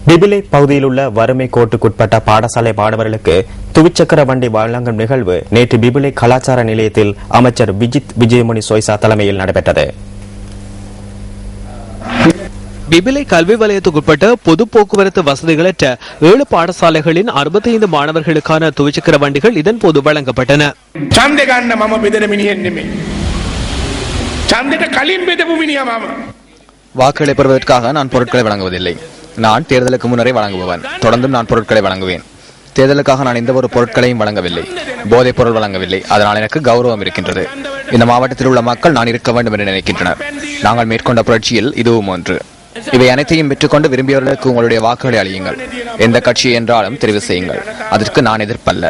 பிபிலை பகுதியில் உள்ள வறுமை கோட்டுக்குட்பட்ட பாடசாலை மாணவர்களுக்கு துவிச்சக்கர வண்டி வழங்கும் நிகழ்வு நேற்று பிபிலை கலாச்சார நிலையத்தில் அமைச்சர் விஜித் விஜயமுனி சொய்சா தலைமையில் நடைபெற்றது. பிபிலை கல்வி வலயத்துக்குட்பட்ட பொது போக்குவரத்து வசதிகளற்ற 7 பாடசாலைகளின் 65 மாணவர்களுக்கான துவிச்சக்கர வண்டிகள் இதன்போது வழங்கப்பட்டன. வாக்குகளை பெறுவதற்காக நான் பொருட்களை வழங்குவதில்லை. நான் தேர்தலுக்கு முன்னரே வழங்குபவன். தொடர்ந்தும் நான் பொருட்களை வழங்குவேன். தேர்தலுக்காக நான் எந்த ஒரு பொருட்களையும் வழங்கவில்லை. போதைப் பொருள் வழங்கவில்லை. அதனால் எனக்கு கௌரவம் இருக்கின்றது. இந்த மாவட்டத்தில் உள்ள மக்கள் நான் இருக்க வேண்டும் என்று நினைக்கின்றனர். நாங்கள் மேற்கொண்ட புரட்சியில் இதுவும் ஒன்று. இவை அனைத்தையும் பெற்றுக்கொண்டு விரும்பியவர்களுக்கு உங்களுடைய வாக்குகளை அளியுங்கள். எந்த கட்சி என்றாலும் தெரிவு செய்யுங்கள். அதற்கு நான் எதிர்ப்பல்ல.